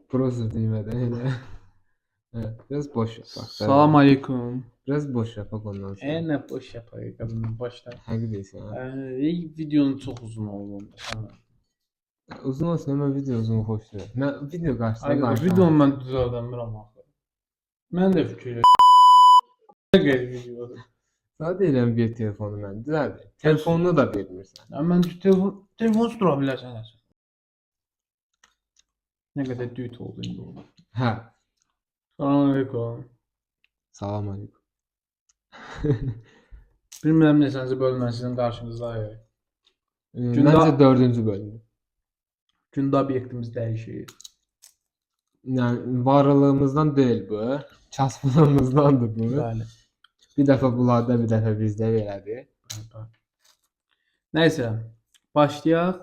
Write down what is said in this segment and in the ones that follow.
Prosu demeden elə. Evet, biraz boş yapak da. Salam aleyküm. Biraz boş yapak ondan sonra. Nə boş yapayım qadın başla. Həqiqi deyirsən ha. Videonun çox uzun oldu. Uzun olsun ama video uzun xoş deyil. Mən video qarşısında Videonu danışamam. mən düzəldəmirəm axı. Mən də fikir qeyri videodur. Sana deyirəm bir telefonu mən düzəld. Telefonunu da vermirsən. Mən telefon tutura bilərsən. Nə qədər düyüt oldu indi o. Hə. Salam aleyküm. Salam aleyküm. Bilmirəm neçənci bölümdən sizin qarşınızdayıq. Məncə 4-cü bölümdür. Gündə obyektimiz dəyişir. Yəni varlığımızdan deyil bu. Kasblığımızdandır bu. Bəli. Bir dəfə bunlarda, bir dəfə bizdə belədir. Nəysə, başlayaq.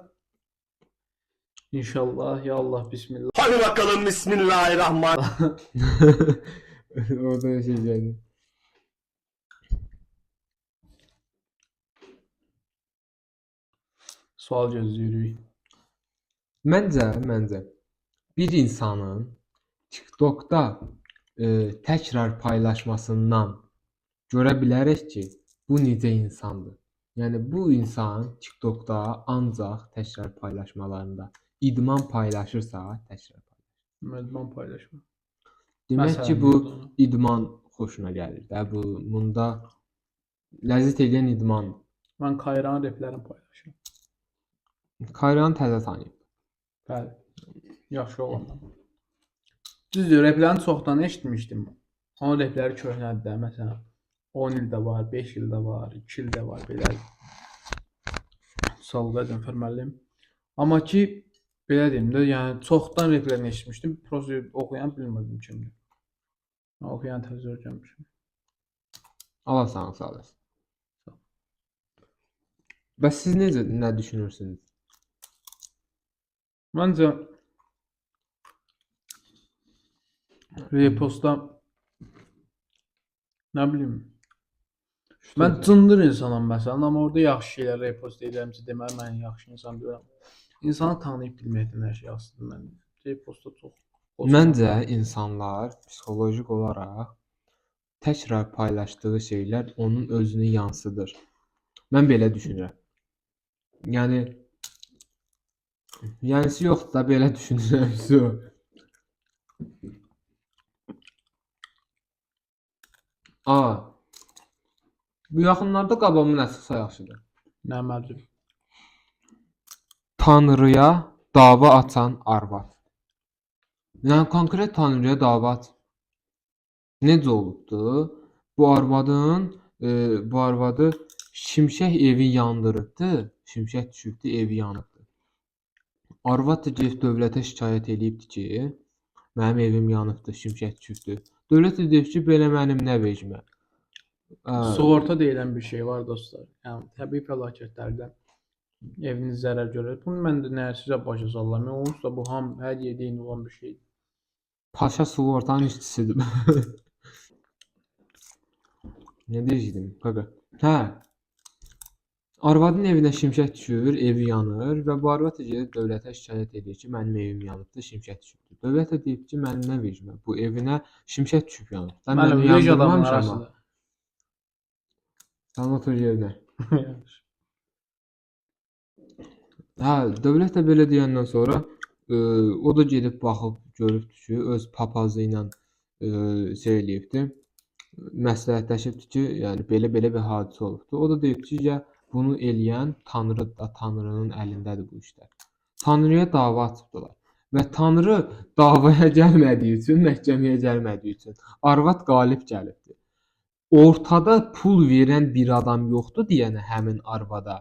İnşallah, ya Allah, bismillah. Hadi bakalım Bismillahirrahmanirrahim. Orada şey geldi. Sual gözləyirik. Məncə bir insanın TikTokda təkrar paylaşmasından görə bilərik ki, bu necə insandır. Yəni bu insan TikTokda ancaq təkrar paylaşmalarında idman paylaşırsa, təkrar paylaşır. İdman paylaşma. Demək Məsələn, ki, bu yolda. idman xoşuna gəlir də. Bunda ləzzət edən idman. Mən Kayranın replərini paylaşıram. Kayranı təzə tanıyıb. Bəli. Yaxşı olanlar. Düzdür, replərini çoxdan eşitmişdim. Onun repləri köhnədir də, məsələn, 10 ildə var, 5 ildə var, 2 ildə var, belə. Salqacın fərməliyim. Amma ki, belə deyim də, yəni çoxdan replərini eşitmişdim. Prosta oxuyan bilmirdim kimdir. Oxuyan təzə öyrənmişim. Allah sağ olasın. Bəs siz nə düşünürsünüz? Məncə repostda nə bilim, mən cındır insanam məsələn, amma orada yaxşı şeylər repost edirəmsə, deməli mən yaxşı insan deyirəm. İnsanı tanıyıb bilməkdən hər şey asılıdır mən. Repostda çox. Məncə insanlar psixoloji olaraq təkrar paylaşdığı şeylər onun özünü yansıdır. Mən belə düşünürəm. Yəni yoxdur da belə düşünürəm. Bu yaxınlarda qabağımın əsas yaxşıdır. Nə mərcib? Tanrıya dava açan arvad. Yəni konkret Tanrıya dava aç. Necə olubdu? Bu arvadı şimşək evi yandırıbdı. Şimşək düşübdü, evi yanıbdı. Arvad da gedib dövlətə şikayət eləyibdi ki, mənim evim yanıbdı, şimşək düşübdü. Dövlət də deyib ki, belə mənim nə vecimə. Sığorta deyilən bir şey var dostlar. Yəni təbii fəlakətlərdən eviniz zərər görür. Bunu mən də sizə başa sallam. Onsuz da bu hər yerdə eyni olan bir şeydir. Paşa sığortanın işçisidir. Nə deyəcəydim? Qaqa. Hə. Arvadın evinə şimşək düşür, evi yanır və bu arvad gedib dövlətə şikayət edir ki, mənim evim yanıbdı, şimşək düşübdü. Dövlət də deyib ki, mənim nə vecimə, bu evinə şimşək düşüb yanıb. Mən vec adamın arasında. Sən otur yerinə. Hə, dövlət də belə deyəndən sonra o da gedib baxıb görübdü ki, öz papazı ilə şey eləyibdi. Məsləhətləşibdi ki, yəni belə bir hadisə olubdu. O da deyib ki, ya bunu eləyən Tanrı da, Tanrının əlindədir bu işlər. Tanrıya dava açıbdılar. Və Tanrı davaya gəlmədiyi üçün, məhkəməyə gəlmədiyi üçün arvad qalib gəlibdi. Ortada pul verən bir adam yoxdur deyənə həmin arvada.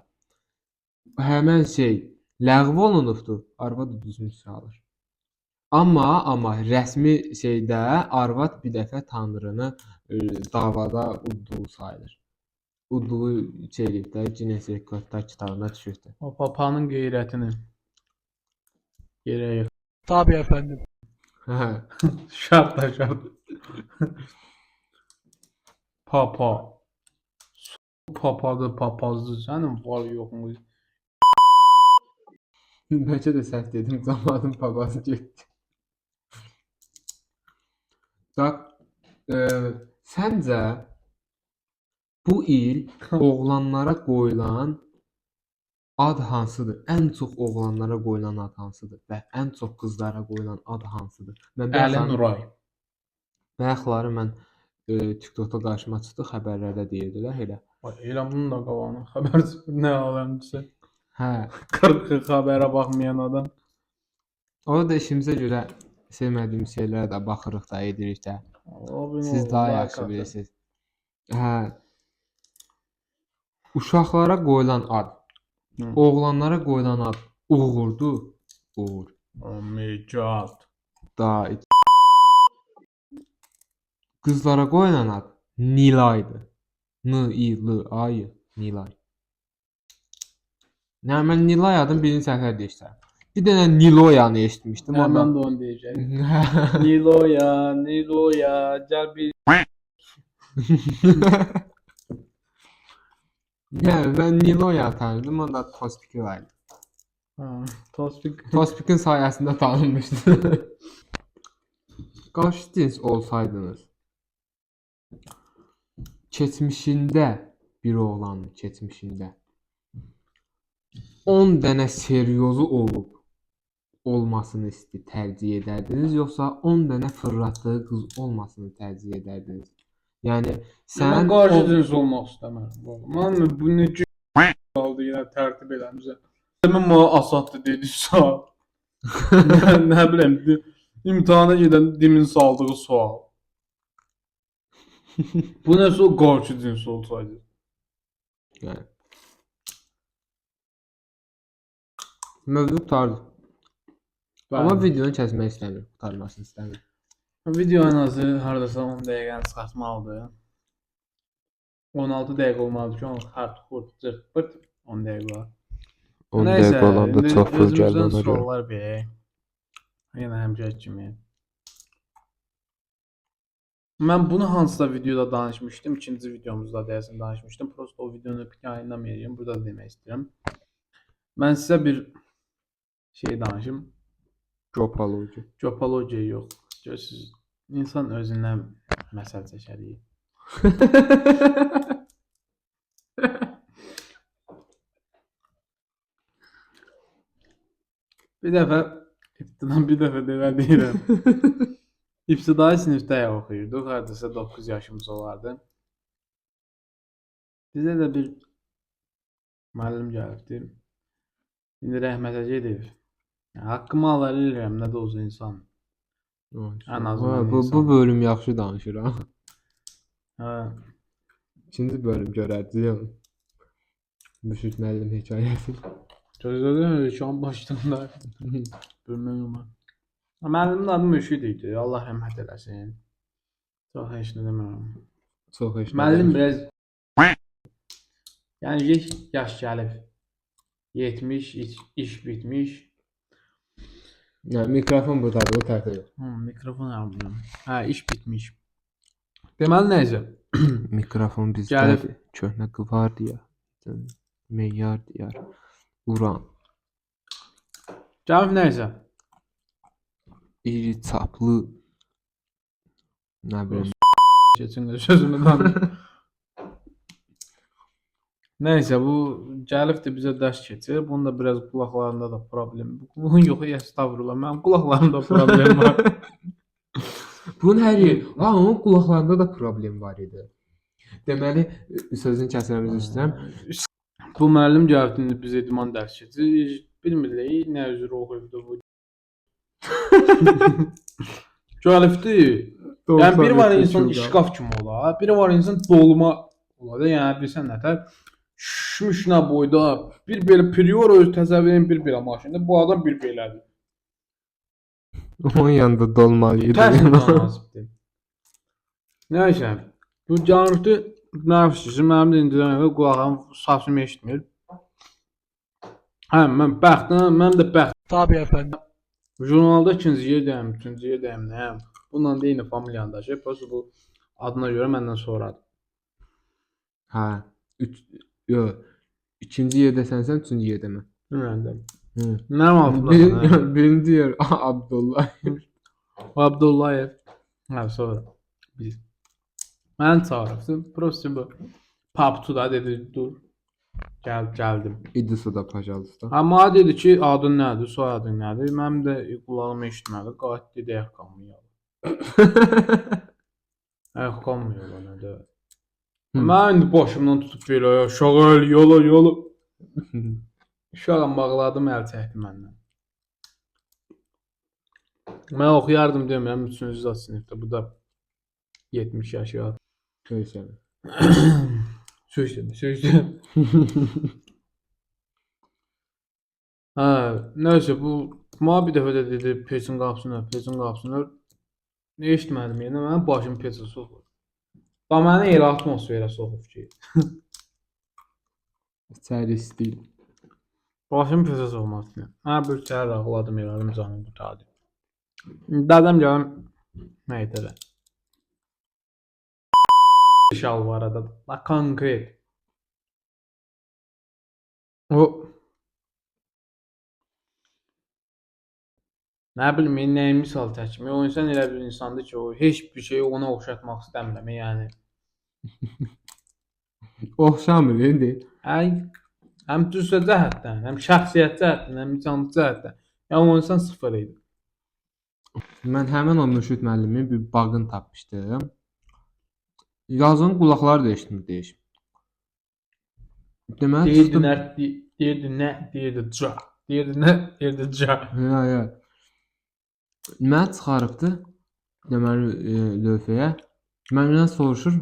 Həmin şey ləğv olunubdu. Arvad düzmüş salır. Amma rəsmi şeydə arvad bir dəfə Tanrını davada udduğu sayılır. Udduğu şey eləyibdə, Guinness Rekordlar kitabına düşübdü. O papanın qeyrətini yerə yıx. Tabii efendim. Şart da şart. Papa. Papadır, papazdır. Sənin var yoxmu? Bəlkə də səhv dedim, zamanın papazı getdi. Bax, səncə bu il oğlanlara qoyulan ad hansıdır? Ən çox oğlanlara qoyulan ad hansıdır və ən çox qızlara qoyulan ad hansıdır? Mən Əli Nuray. bayaqları mən TikTokda qarşıma çıxdı, xəbərlərdə deyirdilər elə. Ay, elə bunun da qavanı xəbər nə aləmdirsə. Hə, 40 xəbərə baxmayan adam. o da işimizə görə sevmədiyim şeylərə də baxırıq da, edirik də. Abi, Siz daha yaxşı bilirsiniz. Hə. Uşaqlara qoyulan ad, oğlanlara qoyulan ad uğurdur. Uğur. Oh my god. Da. Qızlara qoyulan ad Nilaydır. N-I-L-A-Y, Nilay. Nə mən Nilay adın birinci səfər deyirəm. Bir dənə Niloyanı eşitmişdim. Mən Ondan də onu deyəcəyəm. Niloya, Niloya, gəl bir Yəni mən Niloyanı tanıdım, onda Tospiki var idi. Tospik. Tospikin sayəsində tanınmışdı. Qarşı cins olsaydınız, keçmişində bir oğlanın keçmişində 10 dənə seryozu olmasını tərcih edərdiniz, yoxsa 10 dənə fırlatdığı qız olmasını tərcih edərdiniz? Yəni Sən sən qarşı cins olmaq istəmirəm. Mən bu necə qaldı yenə tərtib eləmişəm. Mən mənə Asaddır dedi sual. Nə bilim, imtahana gedən Dimin saldığı sual. Bu nəsə o qarşı cins olsaydı. yəni mövzu qurtardı. Amma videonu kəsmək istəmirəm, qurtarmasını istəmirəm. Video ən azı hardasa 10 dəqiqəni çıxartmalıdır. 16 dəqiqə olmalıdır ki, onu xart, xurt, cırt, pırt 10 dəqiqə var. 10 dəqiqə olanda çox pul gəldi ona görə. Suallar verək. Yenə həmçək kimi. Mən bunu hansısa videoda danışmışdım. İkinci videomuzda deyəsən danışmışdım. Prosta o videonu yayınlamayacağım. Burada da demək istəyirəm. Mən sizə bir şey danışım. Gopoloji. Gopologiya yox. Görürsüz, insan özündən məsəl çəkərik. Bir dəfə deyirəm. İbtidai sinifdə oxuyurduq. Hardasa 9 yaşımız olardı. Bizə də bir müəllim gəlibdi. İndi rəhmətə gedib. Haqqımı alır edirəm, nə də olsa insan. Ən azından bu bölüm yaxşı danışır ha. Hə. İkinci bölüm görəcəyik. Müşfiq müəllim hekayəsi. Gözlədim ki, an başında bilmirəm. Müəllimin adı Müşfiq idi. Allah rəhmət eləsin. Çox heç nə demirəm. Çox heç. Müəllim biraz yəni yaş gəlib. 70, iş bitmiş. Yəni mikrofon burdadır, o tərəfdə yox. Mikrofon almıram. Hə, iş bitmiş. Deməli nəysə, Mikrofon bizdə Gəlib. köhnə qıvar deyə. Meyar deyər. Uran. gəlib nəysə. İri çaplı. Nə bilim. Keçin də sözümü danış. Nəysə, bu gəlibdi bizə dərs keçir. Bunun da biraz qulaqlarında da problem. Bunun yox, estağfurullah. Mənim qulaqlarımda problem var. Bunun hər yeri, onun qulaqlarında da problem var idi. Deməli, sözün kəsrəmizi istəyirəm. Bu müəllim gəlibdi bizə idman dərs keçir. Bilmirlər nə üzr oxuyubdu bu. Gəlibdi. Yəni biri var insan şkaf kimi olar, biri var insan dolma olar. Yəni bilirsən nətər? Şüşmüşnə boyda bir belə prior öz təsəvvürün bir belə maşında. Bu adam bir belədir. Onun yanında dolmalıydı. Tərs münasibdir. Nəysə, bu gəlibdi nəfsisi mənim də indidən qulağım səsimi eşitmir. Hə, mən də bəxt. Tabii efendim. Jurnalda ikinciyə deyəm, üçüncüyə deyəm, nəyəm. Bununla da eyni familiyanın daşı. Prosta bu adına görə məndən sonradır. Hə. Yox. İkinci yerdəsənsən, üçüncü yerdəmə. Bilmirəm. Hı. Nə altında? Birinci yer Abdullah. Abdullayev. Hə, sonra biz mən çağırıbdı. Prosta bu Paptuda dedi dur. Gəldim. İdisa'da pajalısda. Amma dedi ki, adın nədir, soyadın nədir? Mənim də qulağıma eşitmədi. Qayıt dedi ayaqqabımı yal. Ayaqqabımı yal nədir? Mən indi başımdan tutub belə aşağı yola. Uşağım bağladım, əl çəkdi məndən. Mən oxuyardım demirəm 3-cü zat sinifdə. Bu da 70 yaşı var. Söysene. Sözdür. Hə, nəysə bu bir dəfə də dedi peçin qapısını ör. Ne eşitmədim yenə, mənim başım peçə soxur. Da məni elə atmosferə soxub ki. İçəri istil. Başım peçə soxmasın. Mən bir səhər ağladım, elədim canım qurtardı. Dadım gələm nəydə də. Şalvarada da konkret. O nə bilim, nəyin misal çəkimi. O insan elə bir insandır ki, o heç bir şeyi ona oxşatmaq istəmirəm, yəni. Oxşamır indi. Həm cüssə cəhətdən, həm şəxsiyyət cəhətdən, həm canlı cəhətdən. Yəni o insan sıfır idi. Mən həmin o Mürşid müəllimin bir bağını tapmışdım. Yazın qulaqları da eşitmirdi heç. Deməli çıxdım. Deyirdi ca. Ya. Mən çıxarıbdı. Deməli lövhəyə. Məndən soruşur.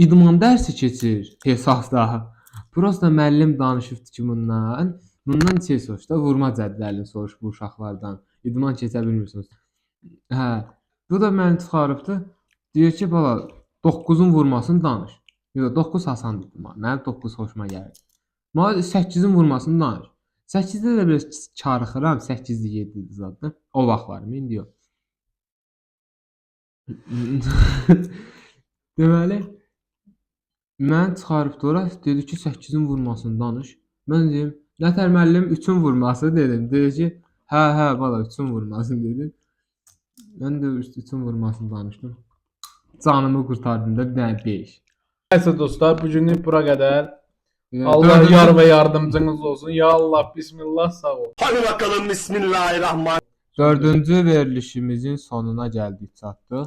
İdman dərsi keçir hesabda. Prosta müəllim danışıbdı ki, bundan şey soruşdu, vurma cədvəlini soruş bu uşaqlardan. İdman keçə bilmirsiniz. Hə. Bu da məni çıxarıbdı. Deyir ki, bala 9-un vurmasını danış. Yox, 9 asandır. Mənim 9 xoşuma gəlir. Mənə 8-in vurmasını danış. 8-də də biraz çarxıram, 8-də 7-dir zaten. O vaxtlar indi yox. Deməli, mən çıxarıbdı ora, dedi ki, 8-in vurmasını danış. Mən dedim, nətər müəllim 3-ün vurması dedim. Dedi ki, hə, bala 3-ün vurmasını dedi. Mən də 3-ün vurmasını danışdım. Canımı qurtardım da bir dənə 5. Nəysə dostlar, bugünlük bura qədər. Allah yar və yardımcınız olsun. Ya Allah, bismillah, sağ ol. Hadi bakalım bismillahirrahmanirrahim. 4-cü verilişimizin sonuna gəldik, çatdıq.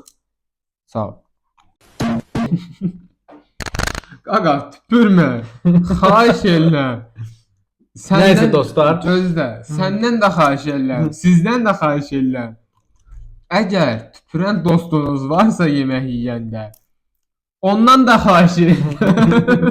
Sağ ol. Qaqa, tüpürmə. Xahiş edirəm. Nəysə dostlar. Gözlə, səndən də xahiş edirəm, sizdən də xahiş edirəm. Əgər tüpürən dostunuz varsa yemək yeyəndə, ondan da xahiş edirəm.